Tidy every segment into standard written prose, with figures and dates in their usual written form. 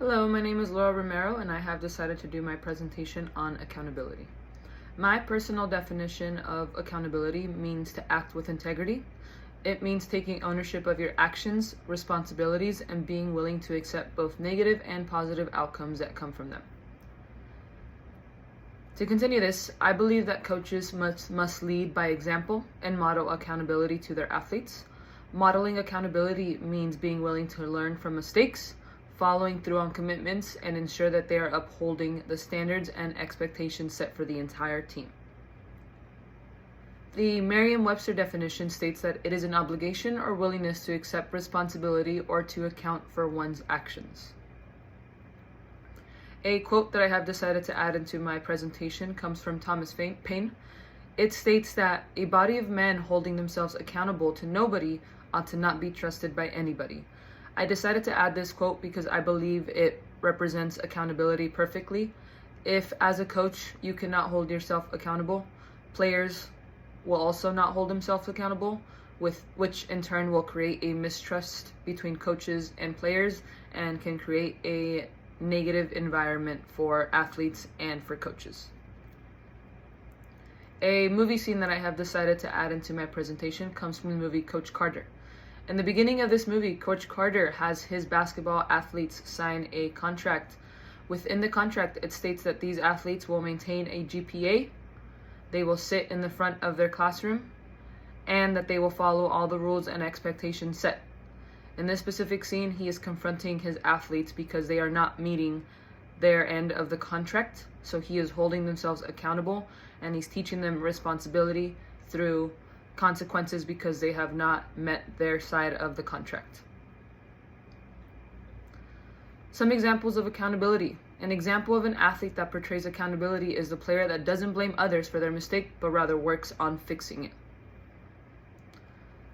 Hello, my name is Laura Romero, and I have decided to do my presentation on accountability. My personal definition of accountability means to act with integrity. It means taking ownership of your actions, responsibilities, and being willing to accept both negative and positive outcomes that come from them. To continue this, I believe that coaches must lead by example and model accountability to their athletes. Modeling accountability means being willing to learn from mistakes, following through on commitments, and ensure that they are upholding the standards and expectations set for the entire team. The Merriam-Webster definition states that it is an obligation or willingness to accept responsibility or to account for one's actions. A quote that I have decided to add into my presentation comes from Thomas Paine. It states that a body of men holding themselves accountable to nobody ought to not be trusted by anybody. I decided to add this quote because I believe it represents accountability perfectly. If, as a coach, you cannot hold yourself accountable, players will also not hold themselves accountable, which in turn will create a mistrust between coaches and players and can create a negative environment for athletes and for coaches. A movie scene that I have decided to add into my presentation comes from the movie Coach Carter. In the beginning of this movie, Coach Carter has his basketball athletes sign a contract. Within the contract, it states that these athletes will maintain a GPA, they will sit in the front of their classroom, and that they will follow all the rules and expectations set. In this specific scene, he is confronting his athletes because they are not meeting their end of the contract, so he is holding themselves accountable, and he's teaching them responsibility through consequences because they have not met their side of the contract. Some examples of accountability. An example of an athlete that portrays accountability is the player that doesn't blame others for their mistake, but rather works on fixing it.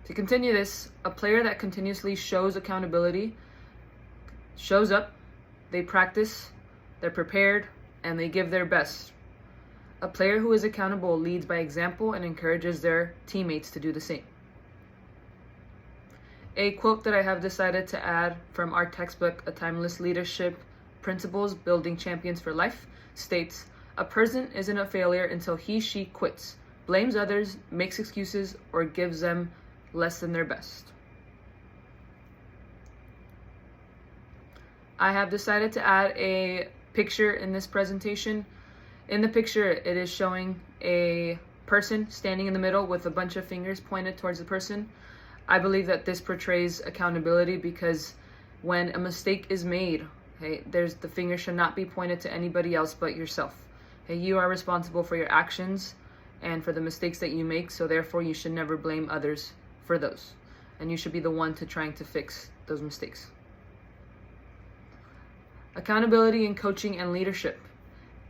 To continue this, a player that continuously shows accountability shows up, they practice, they're prepared, and they give their best. A player who is accountable leads by example and encourages their teammates to do the same. A quote that I have decided to add from our textbook, A Timeless Leadership Principles, Building Champions for Life, states, "A person isn't a failure until he/she quits, blames others, makes excuses, or gives them less than their best." I have decided to add a picture in this presentation. In the picture, it is showing a person standing in the middle with a bunch of fingers pointed towards the person. I believe that this portrays accountability because when a mistake is made, the finger should not be pointed to anybody else but yourself. You are responsible for your actions and for the mistakes that you make, so therefore you should never blame others for those. And you should be the one trying to fix those mistakes. Accountability in coaching and leadership.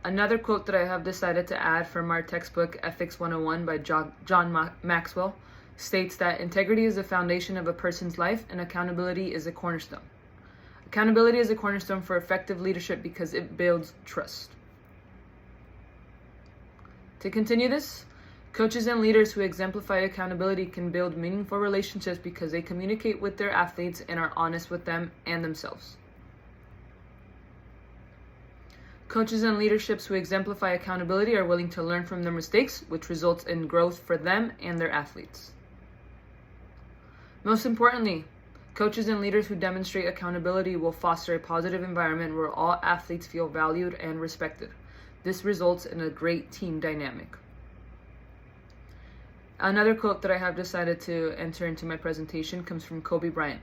Another quote that I have decided to add from our textbook, Ethics 101 by John Maxwell, states that integrity is the foundation of a person's life and accountability is a cornerstone. Accountability is a cornerstone for effective leadership because it builds trust. To continue this, coaches and leaders who exemplify accountability can build meaningful relationships because they communicate with their athletes and are honest with them and themselves. Coaches and leaderships who exemplify accountability are willing to learn from their mistakes, which results in growth for them and their athletes. Most importantly, coaches and leaders who demonstrate accountability will foster a positive environment where all athletes feel valued and respected. This results in a great team dynamic. Another quote that I have decided to enter into my presentation comes from Kobe Bryant.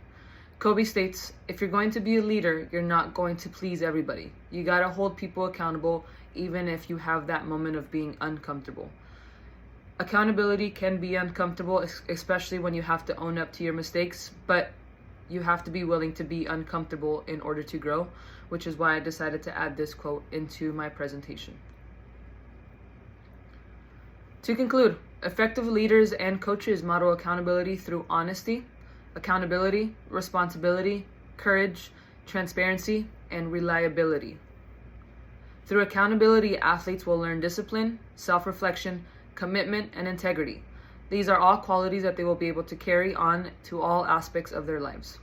Kobe states, "If you're going to be a leader, you're not going to please everybody. You gotta hold people accountable even if you have that moment of being uncomfortable." Accountability can be uncomfortable, especially when you have to own up to your mistakes, but you have to be willing to be uncomfortable in order to grow, which is why I decided to add this quote into my presentation. To conclude, effective leaders and coaches model accountability through honesty, accountability, responsibility, courage, transparency, and reliability. Through accountability, athletes will learn discipline, self-reflection, commitment, and integrity. These are all qualities that they will be able to carry on to all aspects of their lives.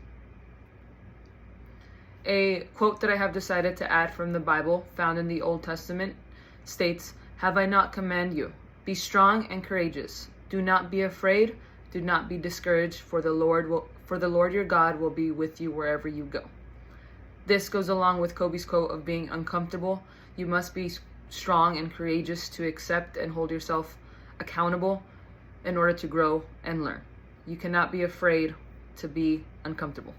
A quote that I have decided to add from the Bible, found in the Old Testament, states, "Have I not commanded you? Be strong and courageous. Do not be afraid. Do not be discouraged, for the Lord your God will be with you wherever you go." This goes along with Kobe's quote of being uncomfortable. You must be strong and courageous to accept and hold yourself accountable in order to grow and learn. You cannot be afraid to be uncomfortable.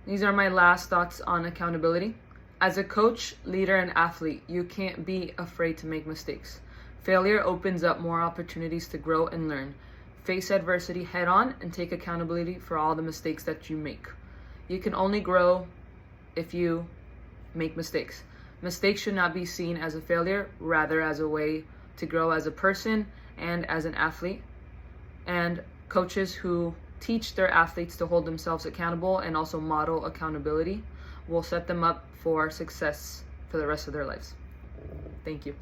These are my last thoughts on accountability. As a coach, leader, and athlete, you can't be afraid to make mistakes. Failure opens up more opportunities to grow and learn. Face adversity head on and take accountability for all the mistakes that you make. You can only grow if you make mistakes. Mistakes should not be seen as a failure, rather as a way to grow as a person and as an athlete. And coaches who teach their athletes to hold themselves accountable and also model accountability will set them up for success for the rest of their lives. Thank you.